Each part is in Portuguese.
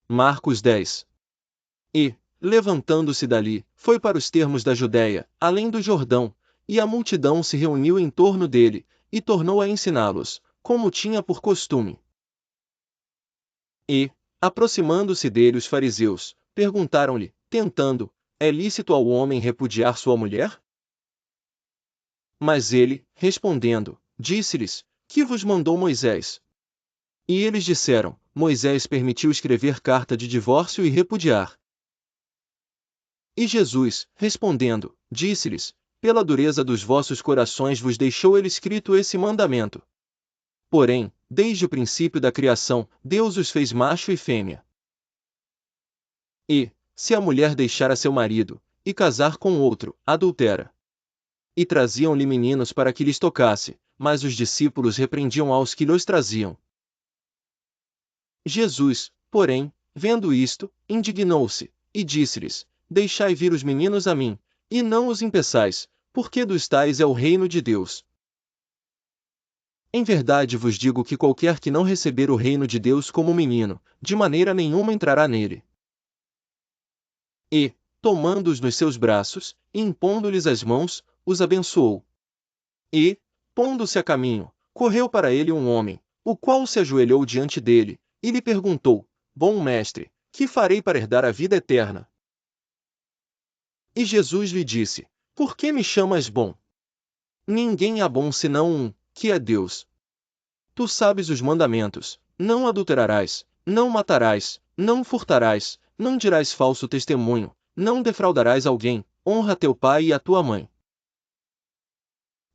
Marcos 10. E, levantando-se dali, foi para os termos da Judéia, além do Jordão, e a multidão se reuniu em torno dele, e tornou a ensiná-los, como tinha por costume. E, aproximando-se dele os fariseus, perguntaram-lhe, tentando: é lícito ao homem repudiar sua mulher? Mas ele, respondendo, disse-lhes: que vos mandou Moisés? E eles disseram: Moisés permitiu escrever carta de divórcio e repudiar. E Jesus, respondendo, disse-lhes: pela dureza dos vossos corações vos deixou ele escrito esse mandamento. Porém, desde o princípio da criação, Deus os fez macho e fêmea. E, se a mulher deixar a seu marido, e casar com outro, adultera. E traziam-lhe meninos para que lhes tocasse, mas os discípulos repreendiam aos que lhes traziam. Jesus, porém, vendo isto, indignou-se, e disse-lhes: deixai vir os meninos a mim, e não os impeçais, porque dos tais é o reino de Deus. Em verdade vos digo que qualquer que não receber o reino de Deus como menino, de maneira nenhuma entrará nele. E, tomando-os nos seus braços, e impondo-lhes as mãos, os abençoou. E, pondo-se a caminho, correu para ele um homem, o qual se ajoelhou diante dele, e lhe perguntou: bom mestre, que farei para herdar a vida eterna? E Jesus lhe disse: por que me chamas bom? Ninguém há bom senão um, que é Deus. Tu sabes os mandamentos: não adulterarás, não matarás, não furtarás, não dirás falso testemunho, não defraudarás alguém, honra teu pai e a tua mãe.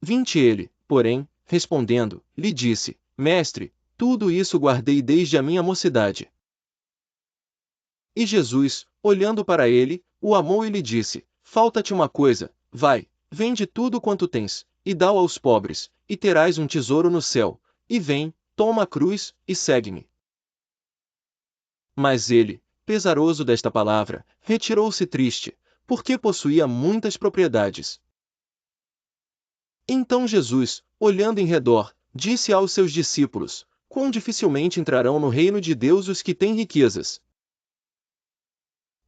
20 Ele, porém, respondendo, lhe disse: Mestre, tudo isso guardei desde a minha mocidade. E Jesus, olhando para ele, o amou e lhe disse: falta-te uma coisa, vai, vende tudo quanto tens, e dá-o aos pobres, e terás um tesouro no céu, e vem, toma a cruz, e segue-me. Mas ele, pesaroso desta palavra, retirou-se triste, porque possuía muitas propriedades. Então Jesus, olhando em redor, disse aos seus discípulos: quão dificilmente entrarão no reino de Deus os que têm riquezas.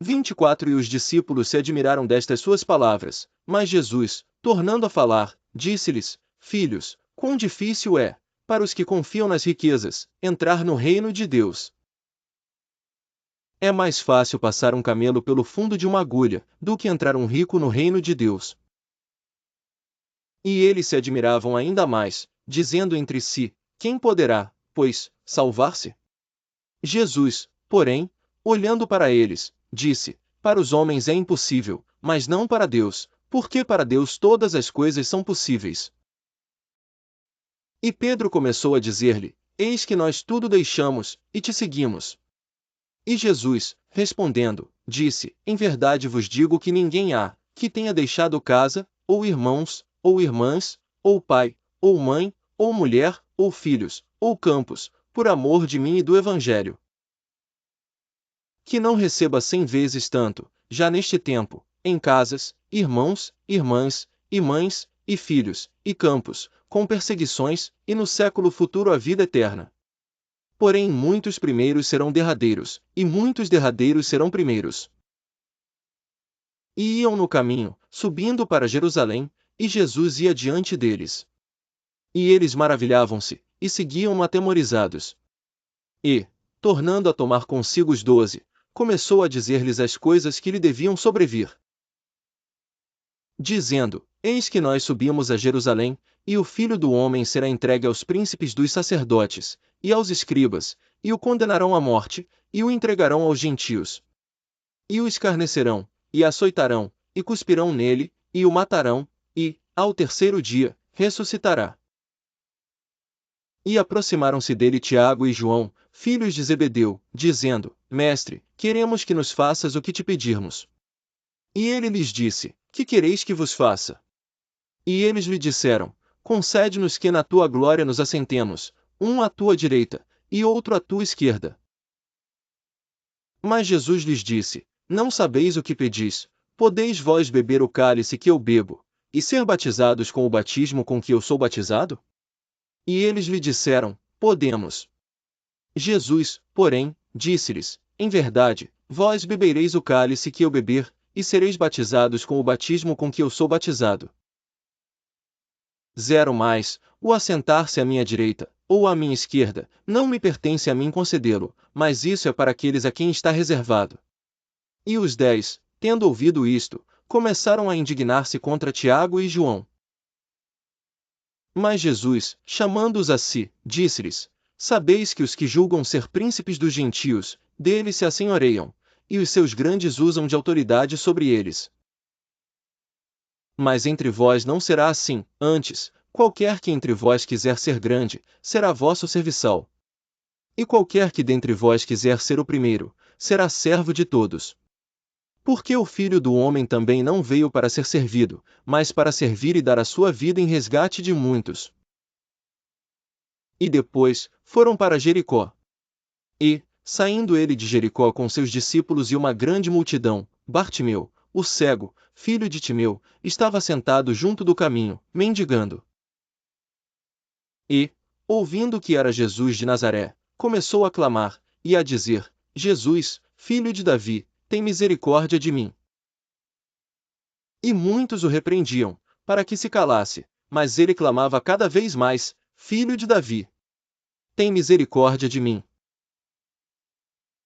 24 E os discípulos se admiraram destas suas palavras, mas Jesus, tornando a falar, disse-lhes: filhos, quão difícil é, para os que confiam nas riquezas, entrar no reino de Deus. É mais fácil passar um camelo pelo fundo de uma agulha, do que entrar um rico no reino de Deus. E eles se admiravam ainda mais, dizendo entre si: quem poderá, pois, salvar-se? Jesus, porém, olhando para eles, disse: para os homens é impossível, mas não para Deus, porque para Deus todas as coisas são possíveis. E Pedro começou a dizer-lhe: eis que nós tudo deixamos, e te seguimos. E Jesus, respondendo, disse: em verdade vos digo que ninguém há, que tenha deixado casa, ou irmãos, ou irmãs, ou pai, ou mãe, ou mulher, ou filhos, ou campos, por amor de mim e do Evangelho, que não receba 100 vezes tanto, já neste tempo, em casas, irmãos, irmãs, e mães, e filhos, e campos, com perseguições, e no século futuro a vida eterna. Porém muitos primeiros serão derradeiros, e muitos derradeiros serão primeiros. E iam no caminho, subindo para Jerusalém, e Jesus ia diante deles. E eles maravilhavam-se, e seguiam-no atemorizados. E, tornando a tomar consigo os 12, começou a dizer-lhes as coisas que lhe deviam sobrevir. Dizendo: eis que nós subimos a Jerusalém, e o Filho do Homem será entregue aos príncipes dos sacerdotes, e aos escribas, e o condenarão à morte, e o entregarão aos gentios. E o escarnecerão, e açoitarão, e cuspirão nele, e o matarão, e, ao terceiro dia, ressuscitará. E aproximaram-se dele Tiago e João, filhos de Zebedeu, dizendo: Mestre, queremos que nos faças o que te pedirmos. E ele lhes disse: que quereis que vos faça? E eles lhe disseram: concede-nos que na tua glória nos assentemos, um à tua direita, e outro à tua esquerda. Mas Jesus lhes disse: não sabeis o que pedis, podeis vós beber o cálice que eu bebo, e ser batizados com o batismo com que eu sou batizado? E eles lhe disseram: podemos. Jesus, porém, disse-lhes: em verdade, vós bebereis o cálice que eu beber, e sereis batizados com o batismo com que eu sou batizado. 0 Mais, o assentar-se à minha direita, ou à minha esquerda, não me pertence a mim concedê-lo, mas isso é para aqueles a quem está reservado. E os 10, tendo ouvido isto, começaram a indignar-se contra Tiago e João. Mas Jesus, chamando-os a si, disse-lhes: Sabeis que os que julgam ser príncipes dos gentios, deles se assenhoreiam, e os seus grandes usam de autoridade sobre eles. Mas entre vós não será assim, antes, qualquer que entre vós quiser ser grande, será vosso serviçal. E qualquer que dentre vós quiser ser o primeiro, será servo de todos. Porque o Filho do Homem também não veio para ser servido, mas para servir e dar a sua vida em resgate de muitos. E depois, foram para Jericó. E, saindo ele de Jericó com seus discípulos e uma grande multidão, Bartimeu, o cego, filho de Timeu, estava sentado junto do caminho, mendigando. E, ouvindo que era Jesus de Nazaré, começou a clamar, e a dizer: Jesus, filho de Davi, tem misericórdia de mim. E muitos o repreendiam, para que se calasse, mas ele clamava cada vez mais: Filho de Davi, tem misericórdia de mim.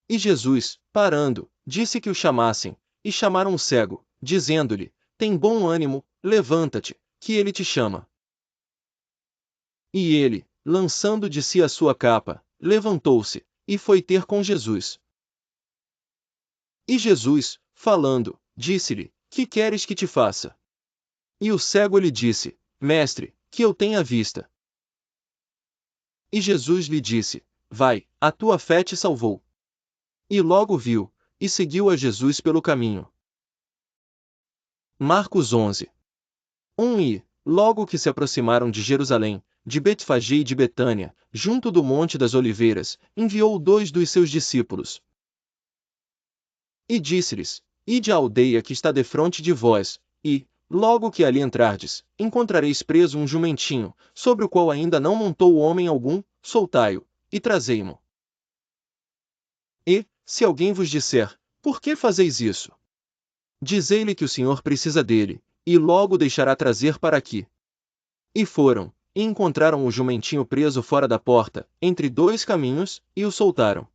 E Jesus, parando, disse que o chamassem, e chamaram o cego, dizendo-lhe: Tem bom ânimo, levanta-te, que ele te chama. E ele, lançando de si a sua capa, levantou-se, e foi ter com Jesus. E Jesus, falando, disse-lhe: Que queres que te faça? E o cego lhe disse: Mestre, que eu tenha vista. E Jesus lhe disse: Vai, a tua fé te salvou. E logo viu, e seguiu a Jesus pelo caminho. Marcos 11. 1 E, logo que se aproximaram de Jerusalém, de Betfagé e de Betânia, junto do Monte das Oliveiras, enviou 2 dos seus discípulos. E disse-lhes: Ide à aldeia que está defronte de vós, e, logo que ali entrardes, encontrareis preso um jumentinho, sobre o qual ainda não montou homem algum, soltai-o, e trazei-mo. E, se alguém vos disser: Por que fazeis isso? Dizei-lhe que o Senhor precisa dele, e logo deixará trazer para aqui. E foram, e encontraram o jumentinho preso fora da porta, entre 2 caminhos, e o soltaram.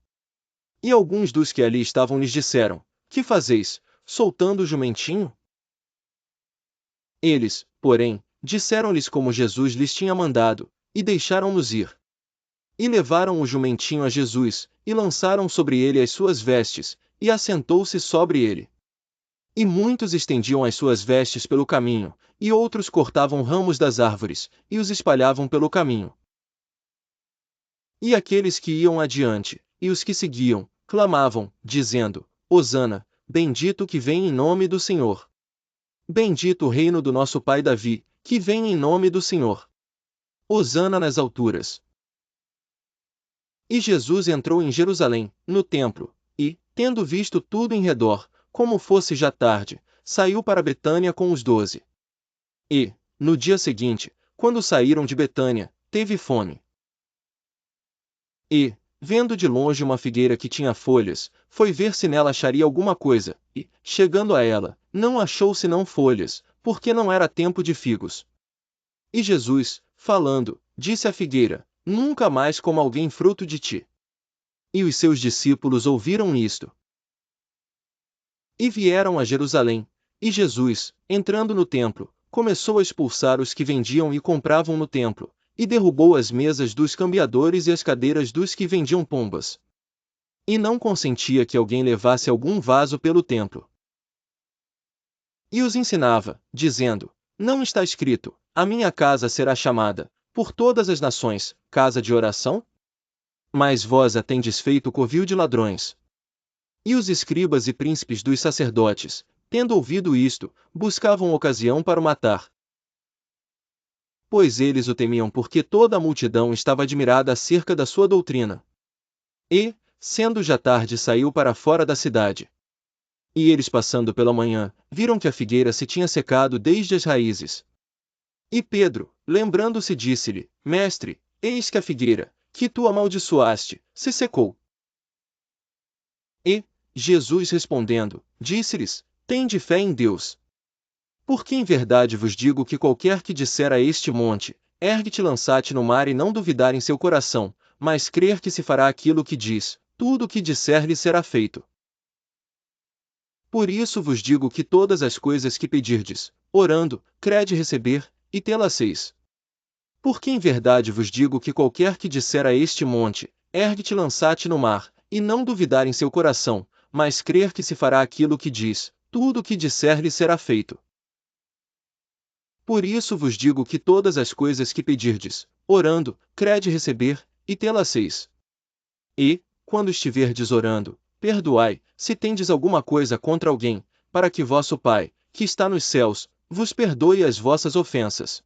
E alguns dos que ali estavam lhes disseram: Que fazeis, soltando o jumentinho? Eles, porém, disseram-lhes como Jesus lhes tinha mandado, e deixaram-nos ir. E levaram o jumentinho a Jesus, e lançaram sobre ele as suas vestes, e assentou-se sobre ele. E muitos estendiam as suas vestes pelo caminho, e outros cortavam ramos das árvores, e os espalhavam pelo caminho. E aqueles que iam adiante, e os que seguiam, clamavam, dizendo: Hosana, bendito que vem em nome do Senhor. Bendito o reino do nosso pai Davi, que vem em nome do Senhor. Hosana nas alturas. E Jesus entrou em Jerusalém, no templo, e, tendo visto tudo em redor, como fosse já tarde, saiu para Betânia com os 12. E, no dia seguinte, quando saíram de Betânia, teve fome. E, vendo de longe uma figueira que tinha folhas, foi ver se nela acharia alguma coisa, e, chegando a ela, não achou senão folhas, porque não era tempo de figos. E Jesus, falando, disse à figueira: Nunca mais coma alguém fruto de ti. E os seus discípulos ouviram isto. E vieram a Jerusalém, e Jesus, entrando no templo, começou a expulsar os que vendiam e compravam no templo, e derrubou as mesas dos cambiadores e as cadeiras dos que vendiam pombas. E não consentia que alguém levasse algum vaso pelo templo. E os ensinava, dizendo: Não está escrito: A minha casa será chamada, por todas as nações, casa de oração? Mas vós a tendes feito covil de ladrões. E os escribas e príncipes dos sacerdotes, tendo ouvido isto, buscavam ocasião para o matar. Pois eles o temiam porque toda a multidão estava admirada acerca da sua doutrina. E, sendo já tarde, saiu para fora da cidade. E eles, passando pela manhã, viram que a figueira se tinha secado desde as raízes. E Pedro, lembrando-se, disse-lhe: Mestre, eis que a figueira, que tu amaldiçoaste, se secou. E, Jesus respondendo, disse-lhes, tende fé em Deus. Porque em verdade vos digo que qualquer que disser a este monte, ergue-te e lança-te no mar e não duvidar em seu coração, mas crer que se fará aquilo que diz, tudo o que disser lhe será feito. Por isso vos digo que todas as coisas que pedirdes, orando, crede receber, e tê-las-eis. Porque em verdade vos digo que qualquer que disser a este monte, ergue-te e lança-te no mar, e não duvidar em seu coração, mas crer que se fará aquilo que diz, tudo o que disser lhe será feito. Por isso vos digo que todas as coisas que pedirdes, orando, crede receber, e tê-las-eis. E, quando estiverdes orando, perdoai, se tendes alguma coisa contra alguém, para que vosso Pai, que está nos céus, vos perdoe as vossas ofensas.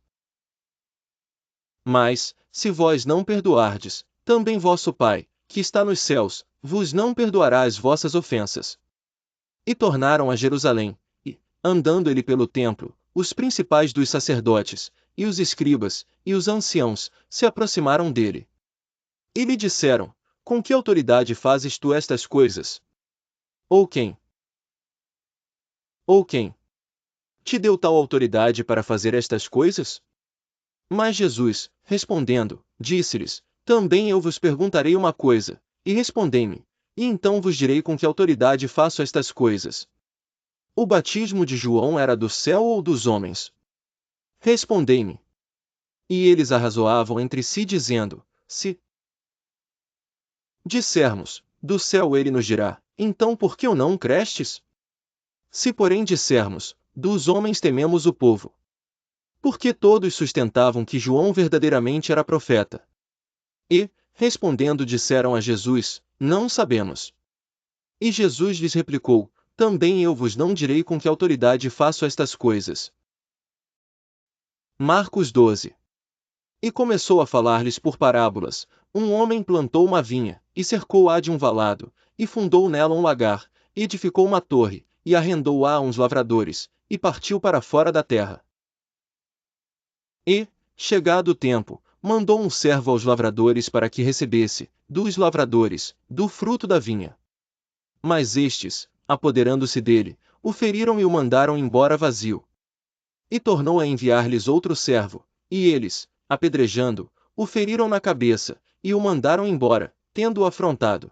Mas, se vós não perdoardes, também vosso Pai, que está nos céus, vos não perdoará as vossas ofensas. E tornaram a Jerusalém, e, andando ele pelo templo, os principais dos sacerdotes, e os escribas, e os anciãos, se aproximaram dele. E lhe disseram, com que autoridade fazes tu estas coisas? Ou quem? Ou quem te deu tal autoridade para fazer estas coisas? Mas Jesus, respondendo, disse-lhes, também eu vos perguntarei uma coisa, e respondei-me, e então vos direi com que autoridade faço estas coisas. O batismo de João era do céu ou dos homens? Respondei-me. E eles arrazoavam entre si dizendo, se dissermos, do céu ele nos dirá, então por que o não crestes? Se porém dissermos, dos homens tememos o povo. Porque todos sustentavam que João verdadeiramente era profeta. E, respondendo disseram a Jesus, não sabemos. E Jesus lhes replicou, também eu vos não direi com que autoridade faço estas coisas. Marcos 12. E começou a falar-lhes por parábolas, um homem plantou uma vinha, e cercou-a de um valado, e fundou nela um lagar, e edificou uma torre, e arrendou-a a uns lavradores, e partiu para fora da terra. E, chegado o tempo, mandou um servo aos lavradores para que recebesse, dos lavradores, do fruto da vinha. Mas estes, apoderando-se dele, o feriram e o mandaram embora vazio. E tornou a enviar-lhes outro servo, e eles, apedrejando, o feriram na cabeça, e o mandaram embora, tendo-o afrontado.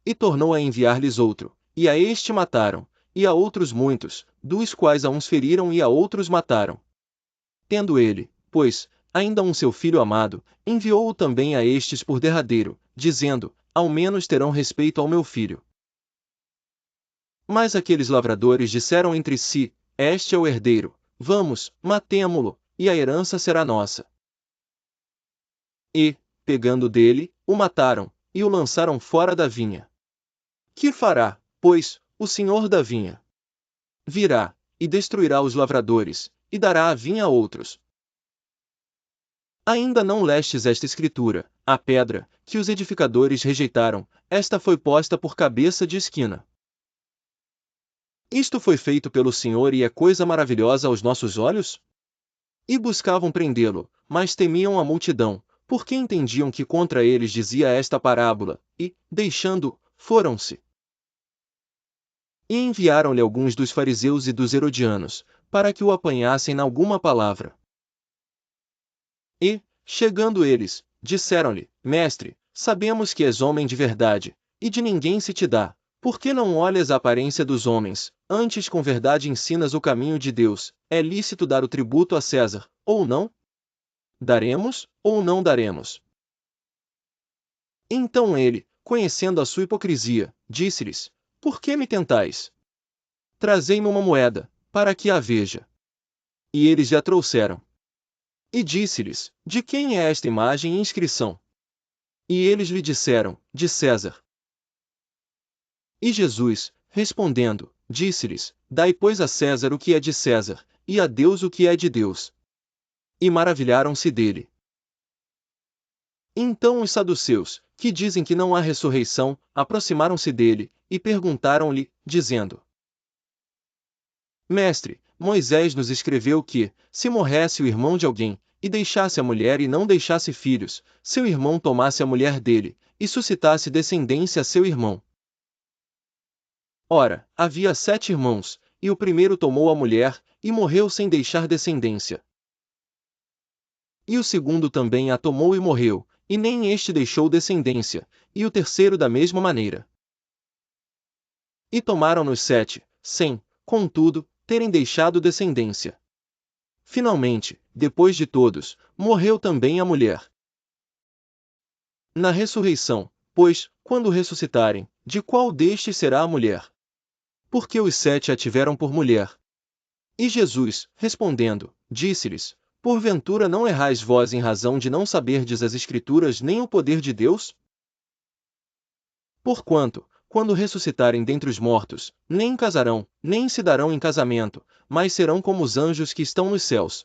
E tornou a enviar-lhes outro, e a este mataram, e a outros muitos, dos quais a uns feriram e a outros mataram. Tendo ele, pois, ainda um seu filho amado, enviou-o também a estes por derradeiro, dizendo, ao menos terão respeito ao meu filho. Mas aqueles lavradores disseram entre si, este é o herdeiro, vamos, matemo-lo, e a herança será nossa. E, pegando dele, o mataram, e o lançaram fora da vinha. Que fará, pois, o senhor da vinha? Virá, e destruirá os lavradores, e dará a vinha a outros. Ainda não lestes esta escritura, a pedra, que os edificadores rejeitaram, esta foi posta por cabeça de esquina. Isto foi feito pelo Senhor e é coisa maravilhosa aos nossos olhos? E buscavam prendê-lo, mas temiam a multidão, porque entendiam que contra eles dizia esta parábola, e, deixando-o, foram-se. E enviaram-lhe alguns dos fariseus e dos herodianos, para que o apanhassem na alguma palavra. E, chegando eles, disseram-lhe, Mestre, sabemos que és homem de verdade, e de ninguém se te dá, por que não olhas a aparência dos homens, antes com verdade ensinas o caminho de Deus? É lícito dar o tributo a César, ou não? Daremos, ou não daremos? Então ele, conhecendo a sua hipocrisia, disse-lhes, por que me tentais? Trazei-me uma moeda, para que a veja. E eles lhe a trouxeram. E disse-lhes, de quem é esta imagem e inscrição? E eles lhe disseram, de César. E Jesus, respondendo, disse-lhes, dai pois a César o que é de César, e a Deus o que é de Deus. E maravilharam-se dele. Então os saduceus, que dizem que não há ressurreição, aproximaram-se dele, e perguntaram-lhe, dizendo, Mestre, Moisés nos escreveu que, se morresse o irmão de alguém, e deixasse a mulher e não deixasse filhos, seu irmão tomasse a mulher dele, e suscitasse descendência a seu irmão. Ora, havia 7 irmãos, e o primeiro tomou a mulher, e morreu sem deixar descendência. E o segundo também a tomou e morreu, e nem este deixou descendência, e o terceiro da mesma maneira. E tomaram-nos 7, sem, contudo, terem deixado descendência. Finalmente, depois de todos, morreu também a mulher. Na ressurreição, pois, quando ressuscitarem, de qual destes será a mulher? Porque os 7 a tiveram por mulher. E Jesus, respondendo, disse-lhes: Porventura não errais vós em razão de não saberdes as Escrituras nem o poder de Deus? Porquanto, quando ressuscitarem dentre os mortos, nem casarão, nem se darão em casamento, mas serão como os anjos que estão nos céus.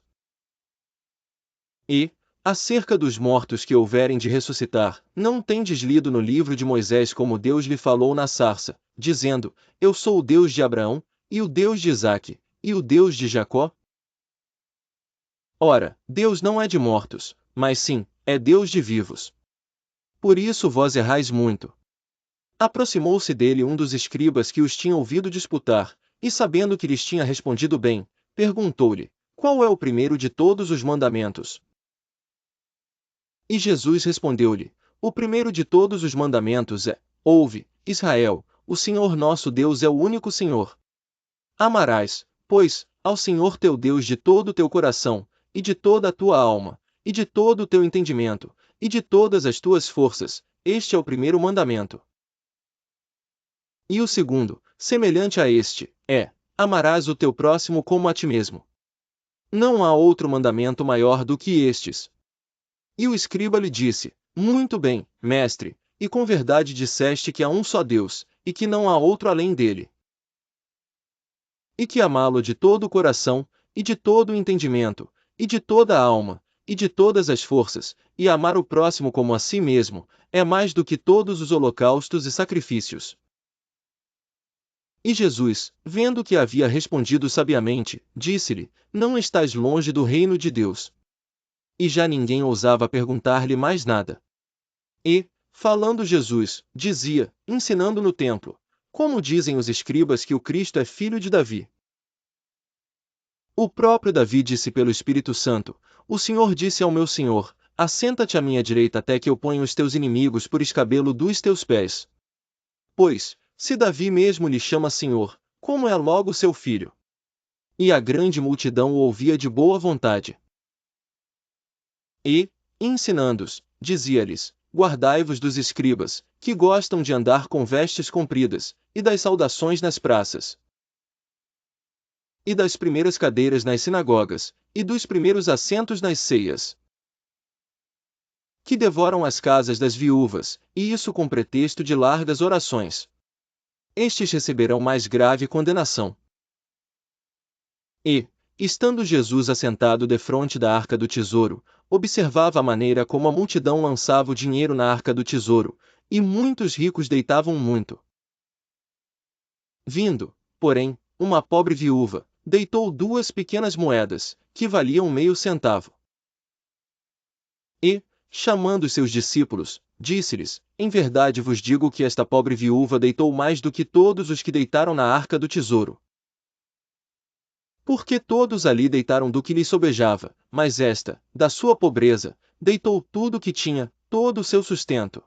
E, acerca dos mortos que houverem de ressuscitar, não tendes lido no livro de Moisés como Deus lhe falou na sarça, dizendo: Eu sou o Deus de Abraão, e o Deus de Isaque, e o Deus de Jacó? Ora, Deus não é de mortos, mas sim, é Deus de vivos. Por isso vós errais muito. Aproximou-se dele um dos escribas que os tinha ouvido disputar, e sabendo que lhes tinha respondido bem, perguntou-lhe: Qual é o primeiro de todos os mandamentos? E Jesus respondeu-lhe: O primeiro de todos os mandamentos é: Ouve, Israel, o Senhor nosso Deus é o único Senhor. Amarás, pois, ao Senhor teu Deus de todo o teu coração, e de toda a tua alma, e de todo o teu entendimento, e de todas as tuas forças. Este é o primeiro mandamento. E o segundo, semelhante a este, é: Amarás o teu próximo como a ti mesmo. Não há outro mandamento maior do que estes. E o escriba lhe disse: Muito bem, mestre, e com verdade disseste que há um só Deus, e que não há outro além dele. E que amá-lo de todo o coração, e de todo o entendimento, e de toda a alma, e de todas as forças, e amar o próximo como a si mesmo, é mais do que todos os holocaustos e sacrifícios. E Jesus, vendo que havia respondido sabiamente, disse-lhe: Não estás longe do reino de Deus. E já ninguém ousava perguntar-lhe mais nada. E, falando Jesus, dizia, ensinando no templo: Como dizem os escribas que o Cristo é filho de Davi? O próprio Davi disse pelo Espírito Santo: O Senhor disse ao meu Senhor: Assenta-te à minha direita até que eu ponha os teus inimigos por escabelo dos teus pés. Pois, se Davi mesmo lhe chama Senhor, como é logo seu filho? E a grande multidão o ouvia de boa vontade. E, ensinando-os, dizia-lhes: Guardai-vos dos escribas, que gostam de andar com vestes compridas, e das saudações nas praças, e das primeiras cadeiras nas sinagogas, e dos primeiros assentos nas ceias, que devoram as casas das viúvas, e isso com pretexto de largas orações. Estes receberão mais grave condenação. E, estando Jesus assentado defronte da arca do tesouro, observava a maneira como a multidão lançava o dinheiro na arca do tesouro, e muitos ricos deitavam muito. Vindo, porém, uma pobre viúva, deitou 2 pequenas moedas, que valiam meio centavo. E, chamando seus discípulos, disse-lhes: Em verdade vos digo que esta pobre viúva deitou mais do que todos os que deitaram na arca do tesouro. Porque todos ali deitaram do que lhe sobejava, mas esta, da sua pobreza, deitou tudo o que tinha, todo o seu sustento.